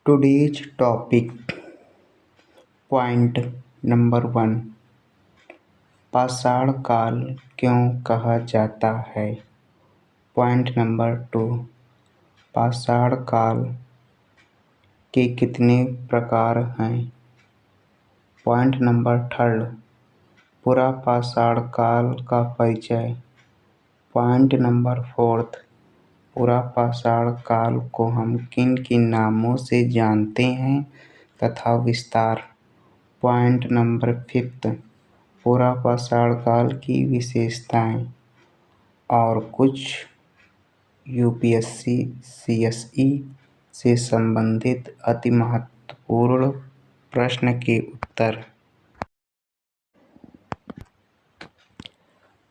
Today's topic, point number 1, पाषाण काल क्यों कहा जाता है। पॉइंट नंबर 2, पाषाण काल के कितने प्रकार हैं। पॉइंट नंबर 3, पूरा पाषाण काल का परिचय। पॉइंट नंबर 4, पूरा पाषाण काल को हम किन किन नामों से जानते हैं तथा विस्तार। पॉइंट नंबर 5, पूरा पाषाण काल की विशेषताएं और कुछ यूपीएससी सीएसई से संबंधित अति महत्वपूर्ण प्रश्न के उत्तर।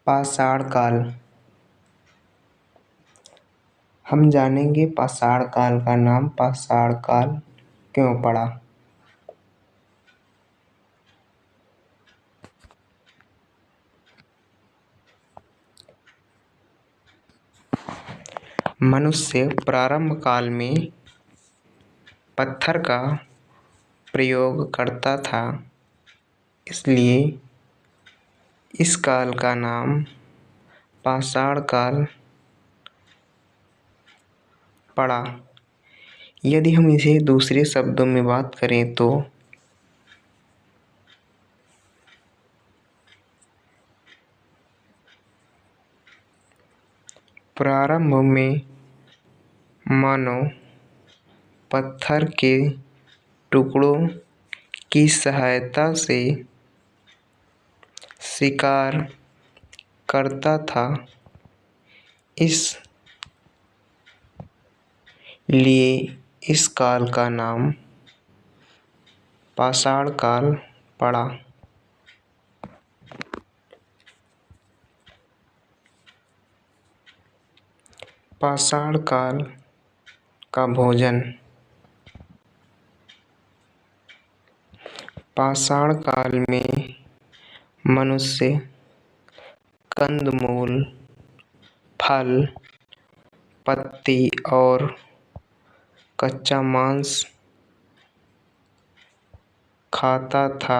पाषाण काल, हम जानेंगे पाषाण काल का नाम पाषाण काल क्यों पड़ा। मनुष्य प्रारंभ काल में पत्थर का प्रयोग करता था, इसलिए इस काल का नाम पाषाण काल पड़ा। यदि हम इसे दूसरे शब्दों में बात करें तो प्रारंभ में मानव पत्थर के टुकड़ों की सहायता से शिकार करता था, इस लिए इस काल का नाम पाषाण काल पड़ा। पाषाण काल का भोजन। पाषाण काल में मनुष्य कंदमूल, फल, पत्ती और कच्चा मांस खाता था।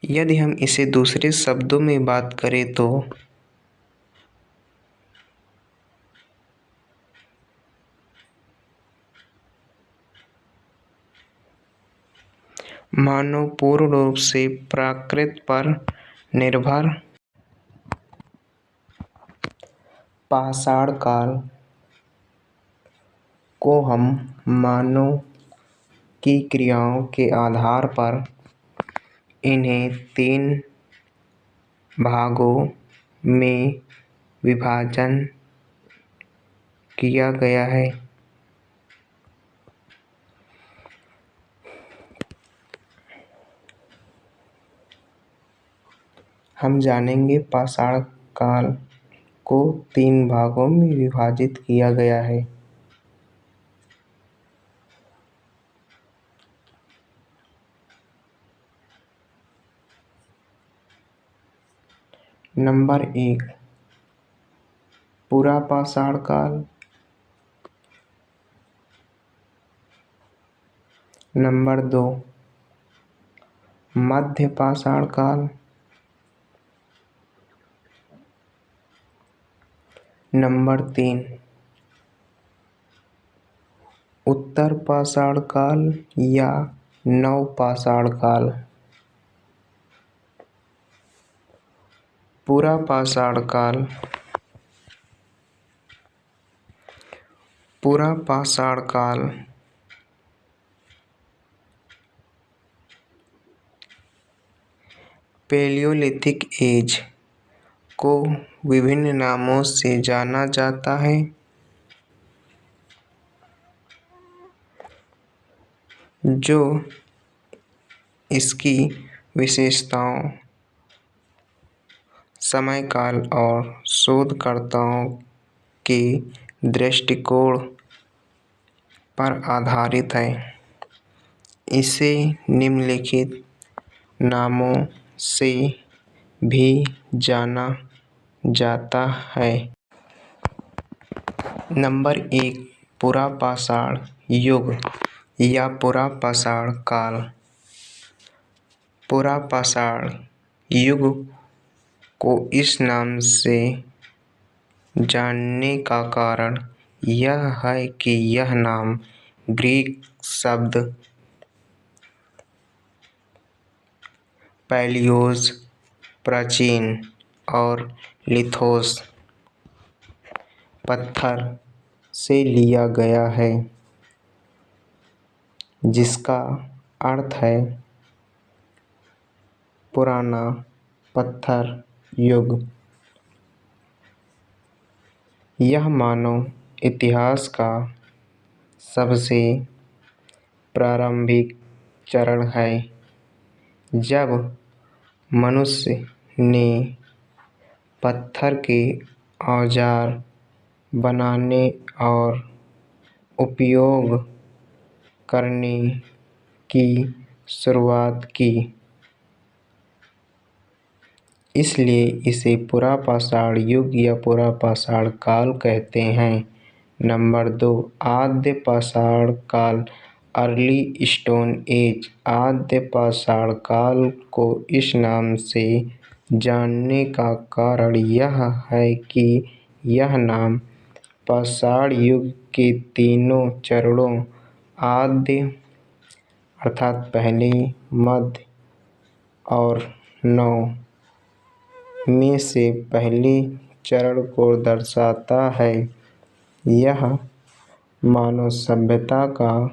यदि हम इसे दूसरे शब्दों में बात करें तो मानव पूर्ण रूप से प्रकृति पर निर्भर। पाषाण काल को हम मानव की क्रियाओं के आधार पर इन्हें 3 भागों में विभाजन किया गया है। हम जानेंगे पाषाण काल को 3 भागों में विभाजित किया गया है। नंबर 1, पूरा पाषाण काल। नंबर 2, मध्य पाषाण काल। नंबर 3, उत्तर पाषाण काल या नव पाषाण काल। पूरा पाषाण काल। पूरा पाषाण काल पैलियोलिथिक एज को विभिन्न नामों से जाना जाता है। जो इसकी विशेषताओं, समय काल और शोधकर्ताओं के दृष्टिकोण पर आधारित है। इसे निम्नलिखित नामों से भी जाना जाता है। नंबर 1, पुरापाषाण युग या पुरापाषाण काल। पुरापाषाण युग को इस नाम से जानने का कारण यह है कि यह नाम ग्रीक शब्द पैलियोस प्राचीन और लिथोस पत्थर से लिया गया है, जिसका अर्थ है पुराना पत्थर युग। यह मानव इतिहास का सबसे प्रारंभिक चरण है, जब मनुष्य ने पत्थर के औजार बनाने और उपयोग करने की शुरुआत की। इसलिए इसे पुरापाषाण युग या पुरापाषाण काल कहते हैं। नंबर 2, आद्य पाषाण काल अर्ली स्टोन एज। आद्य पाषाण काल को इस नाम से जानने का कारण यह है कि यह नाम पाषाण युग के तीनों चरणों आद्य अर्थात पहले, मध्य और नव में से पहले चरण को दर्शाता है। यह मानव सभ्यता का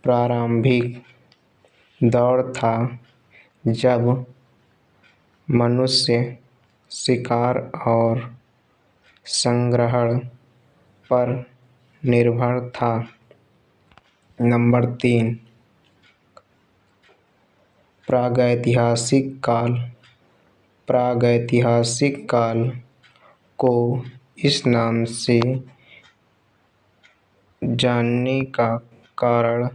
प्रारंभिक दौर था, जब मनुष्य शिकार और संग्रहण पर निर्भर था। नंबर 3, प्रागैतिहासिक काल। प्रागैतिहासिक काल को इस नाम से जानने का कारण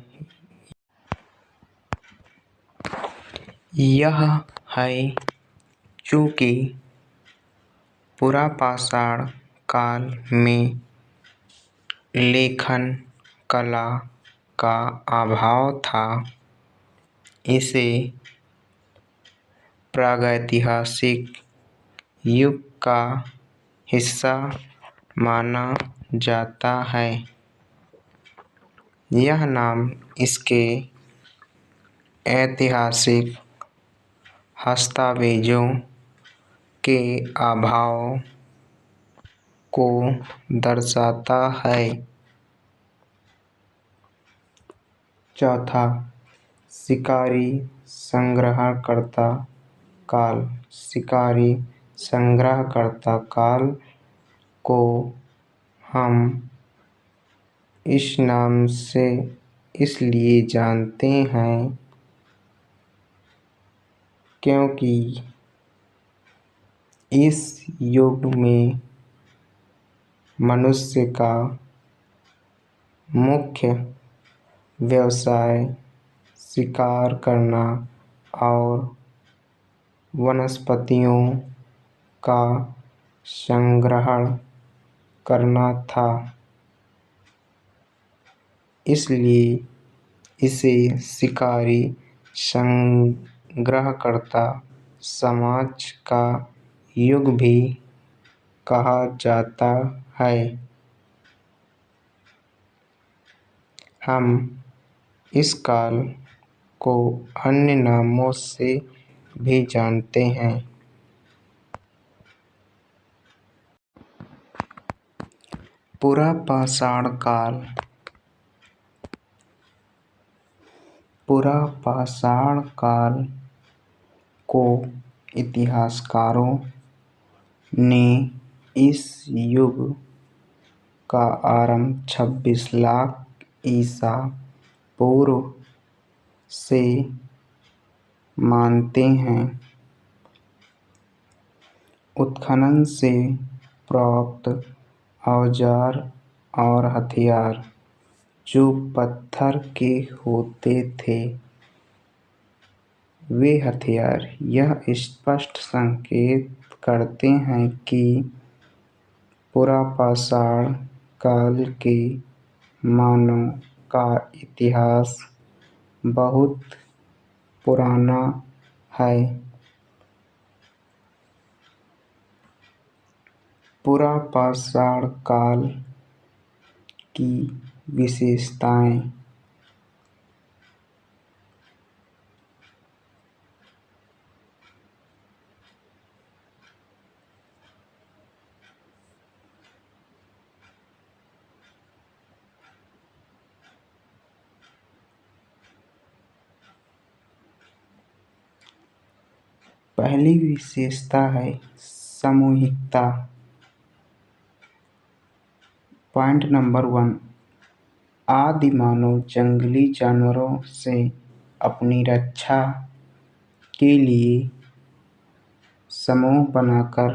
यह है चूँकि पुरापाषाण काल में लेखन कला का अभाव था। इसे प्रागैतिहासिक युग का हिस्सा माना जाता है। यह नाम इसके ऐतिहासिक दस्तावेजों के अभाव को दर्शाता है। चौथा, शिकारी संग्रहणकर्ता काल। शिकारी संग्रहणकर्ता काल को हम इस नाम से इसलिए जानते हैं क्योंकि इस युग में मनुष्य का मुख्य व्यवसाय शिकार करना और वनस्पतियों का संग्रहण करना था। इसलिए इसे शिकारी संग्रहणकर्ता समाज का युग भी कहा जाता है। हम इस काल को अन्य नामों से भी जानते हैं। पुरापाषाण काल। पुरापाषाण काल को इतिहासकारों ने इस युग का आरंभ 26 लाख ईसा पूर्व से मानते हैं। उत्खनन से प्राप्त औजार और हथियार जो पत्थर के होते थे, वे हथियार यह स्पष्ट संकेत करते हैं कि पुरापाषाण काल के मानव का इतिहास बहुत पुराना है। पुरापाषाण काल की विशेषताएं। पहली विशेषता है सामूहिकता। पॉइंट नंबर 1, आदि मानव जंगली जानवरों से अपनी रक्षा के लिए समूह बनाकर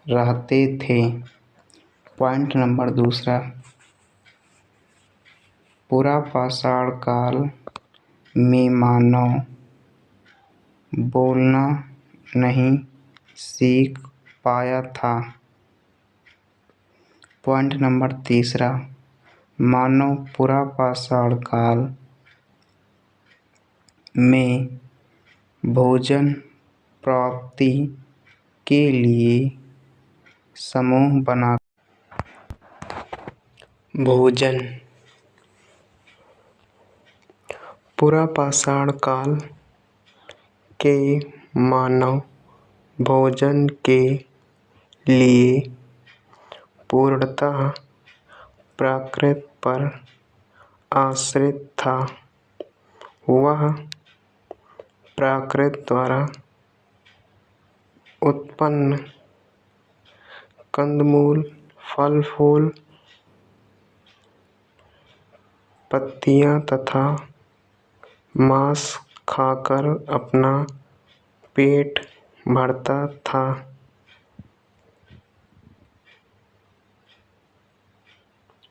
रहते थे। पॉइंट नंबर 2, पुरापाषाण काल में मानव बोलना नहीं सीख पाया था। पॉइंट नंबर 3, मानव पुरापाषाण काल में भोजन प्राप्ति के लिए समूह बना भोजन। पुरापाषाण काल के मानव भोजन के लिए पूर्णतः प्रकृति पर आश्रित था। वह प्रकृति द्वारा उत्पन्न कंदमूल, फल फूल, पत्तियां तथा मांस खाकर अपना पेट भरता था।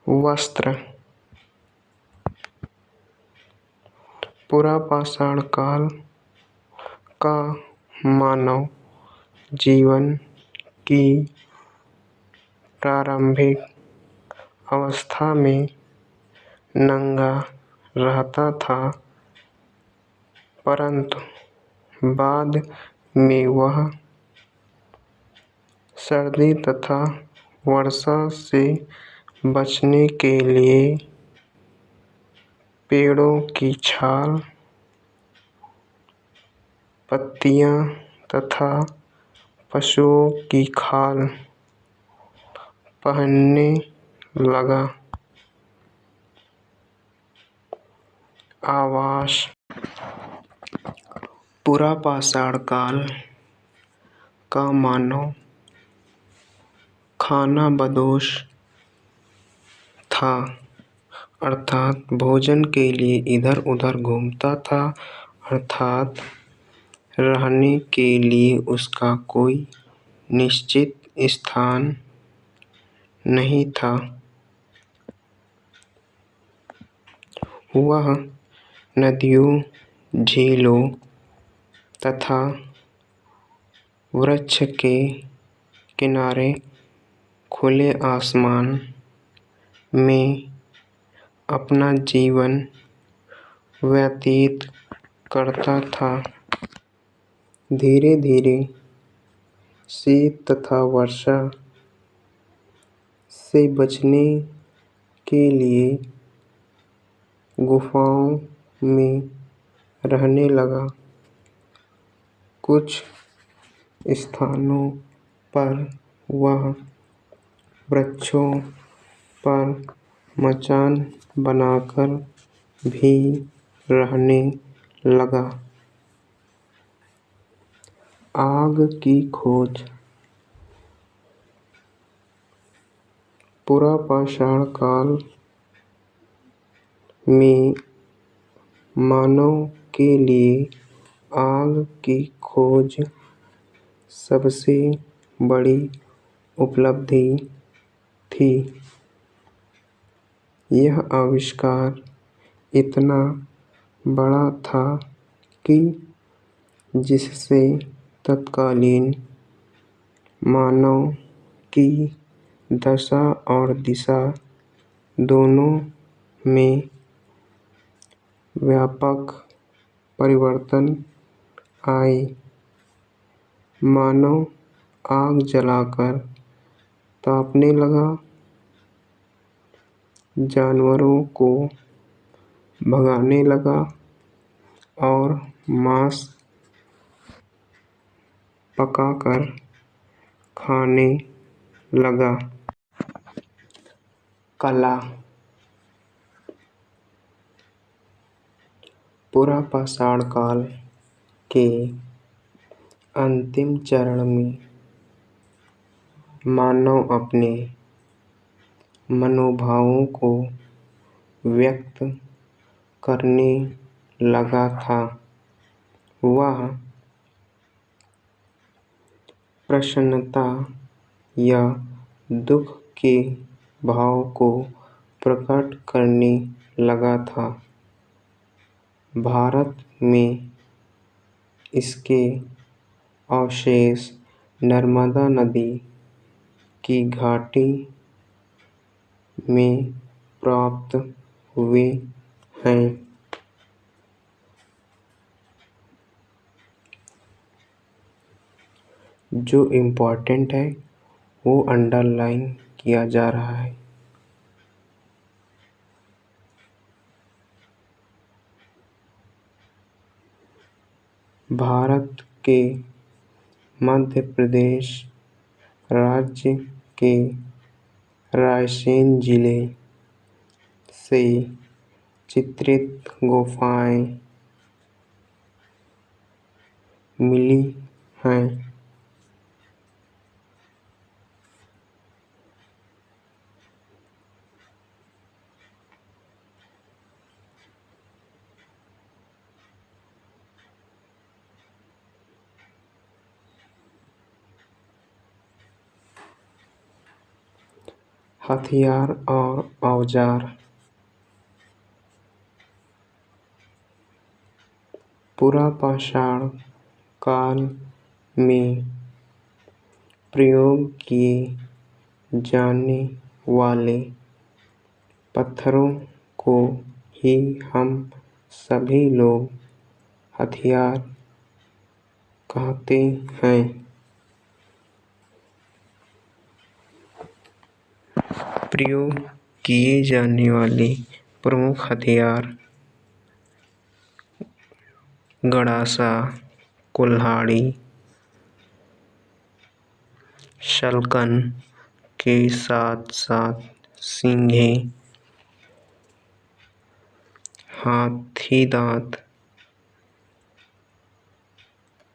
वस्त्र। पुरापाषाण काल का मानव जीवन की प्रारंभिक अवस्था में नंगा रहता था, परंतु बाद में वह सर्दी तथा वर्षा से बचने के लिए पेड़ों की छाल, पत्तियां तथा पशुओं की खाल पहनने लगा। आवास। पुरापाषाण काल का मानव खानाबदोश था, अर्थात भोजन के लिए इधर उधर घूमता था, अर्थात रहने के लिए उसका कोई निश्चित स्थान नहीं था। वह नदियों, झीलों तथा वृक्ष के किनारे खुले आसमान में अपना जीवन व्यतीत करता था। धीरे धीरे शीत तथा वर्षा से बचने के लिए गुफाओं में रहने लगा। कुछ स्थानों पर वह वृक्षों पर मचान बनाकर भी रहने लगा। आग की खोज। पुरापाषाण काल में मानव के लिए आग की खोज सबसे बड़ी उपलब्धि थी। यह आविष्कार इतना बड़ा था कि जिससे तत्कालीन मानव की दशा और दिशा दोनों में व्यापक परिवर्तन आए। मानव आग जलाकर तापने लगा, जानवरों को भगाने लगा और मांस पकाकर खाने लगा। कला। पुरापाषाण काल के अंतिम चरण में मानव अपने मनोभावों को व्यक्त करने लगा था। वह प्रसन्नता या दुख के भाव को प्रकट करने लगा था। भारत में इसके अवशेष नर्मदा नदी की घाटी में प्राप्त हुए हैं। जो इम्पोर्टेंट है वो अंडरलाइन किया जा रहा है। भारत के मध्य प्रदेश राज्य के रायसेन जिले से चित्रित गुफाएं मिली हैं। हथियार और औजार। पुरापाषाण काल में प्रयोग किए जाने वाले पत्थरों को ही हम सभी लोग हथियार कहते हैं। प्रयोग किए जाने वाले प्रमुख हथियार गड़ासा, कुल्हाड़ी, शल्कन के साथ साथ सींगे, हाथीदांत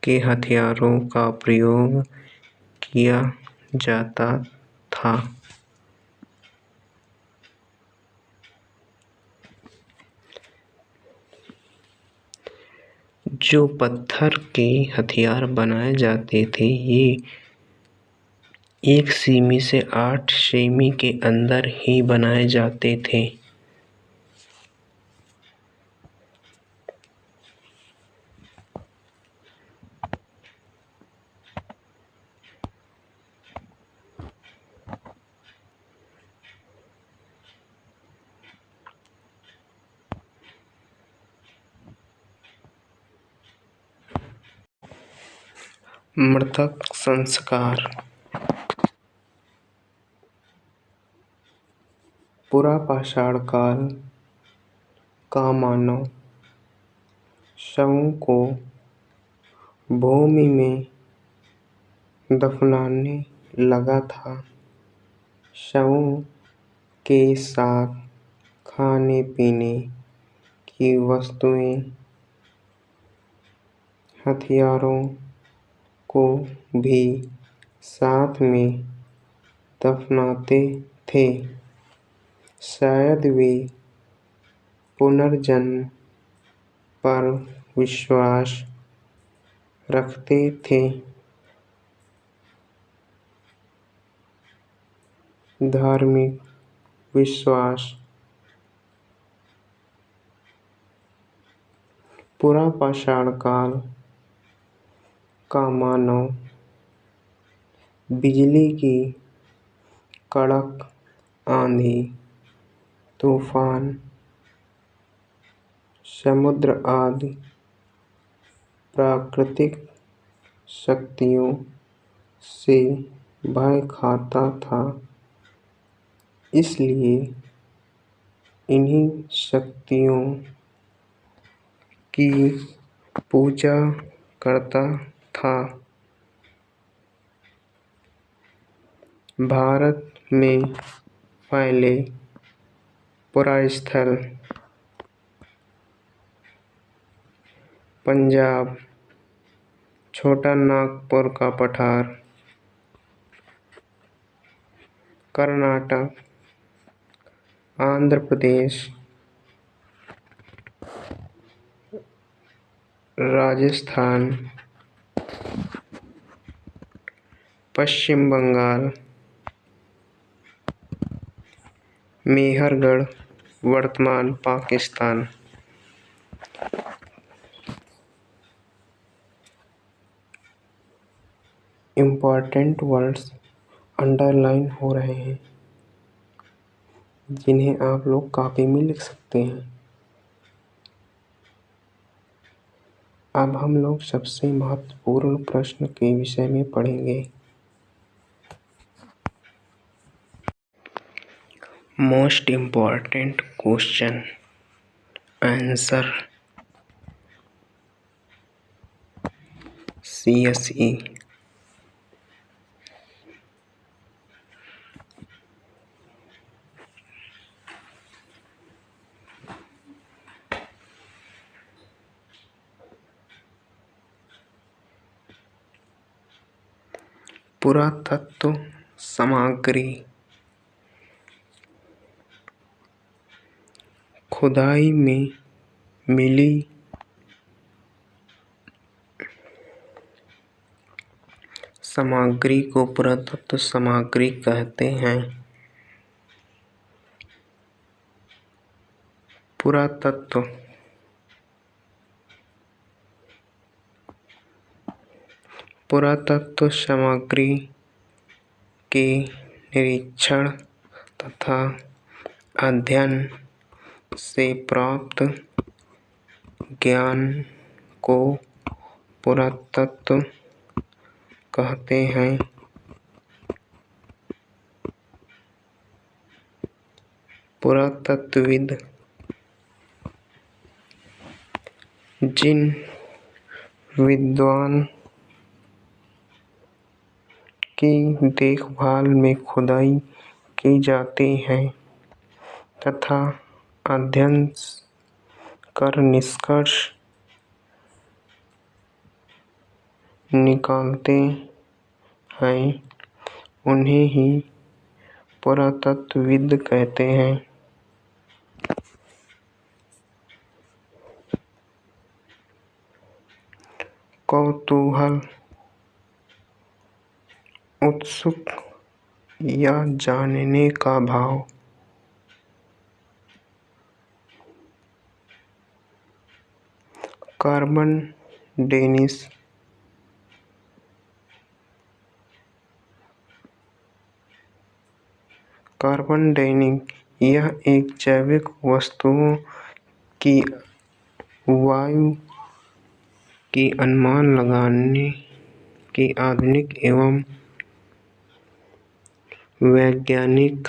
के हथियारों का प्रयोग किया जाता था। जो पत्थर के हथियार बनाए जाते थे ये 1 सेमी से 8 सेमी के अंदर ही बनाए जाते थे। मृतक संस्कार। पुरापाषाण काल का मानव शवों को भूमि में दफनाने लगा था। शवों के साथ खाने पीने की वस्तुएं, हथियारों को भी साथ में दफनाते थे। शायद वे पुनर्जन्म पर विश्वास रखते थे। धार्मिक विश्वास। पुरापाषाण काल का मानव बिजली की कड़क आंधी, तूफान, समुद्र आदि प्राकृतिक शक्तियों से भय खाता था। इसलिए इन्हीं शक्तियों की पूजा करता था। भारत में पहले पुरास्थल पंजाब, छोटा नागपुर का पठार, कर्नाटक, आंध्र प्रदेश, राजस्थान, पश्चिम बंगाल, मेहरगढ़ वर्तमान पाकिस्तान। इम्पॉर्टेंट वर्ड्स अंडरलाइन हो रहे हैं, जिन्हें आप लोग कॉपी में लिख सकते हैं। अब हम लोग सबसे महत्वपूर्ण प्रश्न के विषय में पढ़ेंगे। Most important question answer CSE। पुरातत्व सामग्री खुदाई में मिली सामग्री को पुरातत्व सामग्री कहते हैं। पुरातत्व सामग्री के निरीक्षण तथा अध्ययन से प्राप्त ज्ञान को पुरातत्व कहते हैं। पुरातत्वविद जिन विद्वान की देखभाल में खुदाई की जाती है तथा अध्ययन कर निष्कर्ष निकालते हैं, उन्हें ही पुरातत्वविद कहते हैं। कौतूहल, उत्सुक या जानने का भाव। कार्बन डेटिंग यह एक जैविक वस्तुओं की आयु की अनुमान लगाने की आधुनिक एवं वैज्ञानिक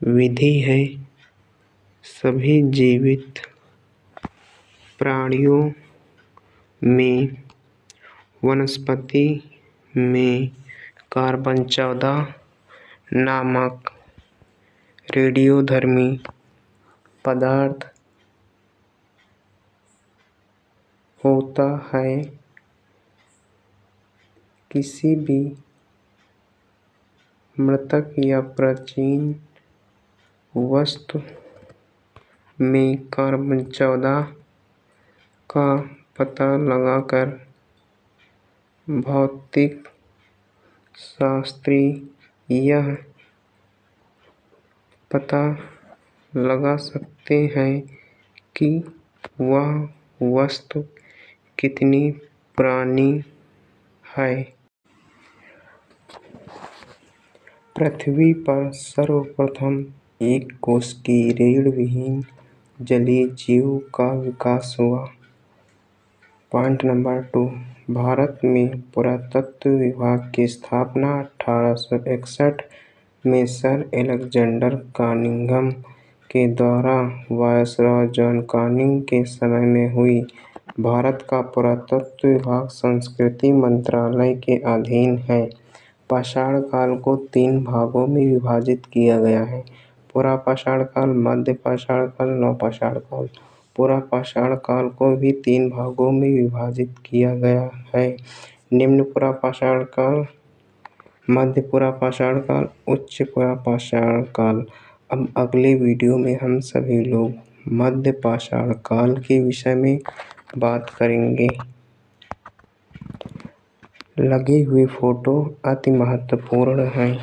विधि है। सभी जीवित प्राणियों में वनस्पति में कार्बन-14 नामक रेडियोधर्मी पदार्थ होता है। किसी भी मृतक या प्राचीन वस्तु में कार्बन-14 का पता लगाकर भौतिक शास्त्री यह पता लगा सकते हैं कि वह वस्तु कितनी पुरानी है। पृथ्वी पर सर्वप्रथम एक कोश की रीढ़ विहीन जलीय जीव का विकास हुआ। पॉइंट नंबर 2, भारत में पुरातत्व विभाग की स्थापना 1861 में सर अलेक्जेंडर कनिंघम के द्वारा वायसरॉय जॉन कनिंघम के समय में हुई। भारत का पुरातत्व विभाग संस्कृति मंत्रालय के अधीन है। पाषाण काल को 3 भागों में विभाजित किया गया है: पुरापाषाण काल, मध्य पाषाण काल, नवपाषाण काल। पुरापाषाण काल को भी 3 भागों में विभाजित किया गया है: निम्न पुरापाषाण काल, मध्य पुरापाषाण काल, उच्च पुरापाषाण काल। अब अगले वीडियो में हम सभी लोग मध्य पाषाण काल के विषय में बात करेंगे। लगे हुए फोटो अति महत्वपूर्ण हैं।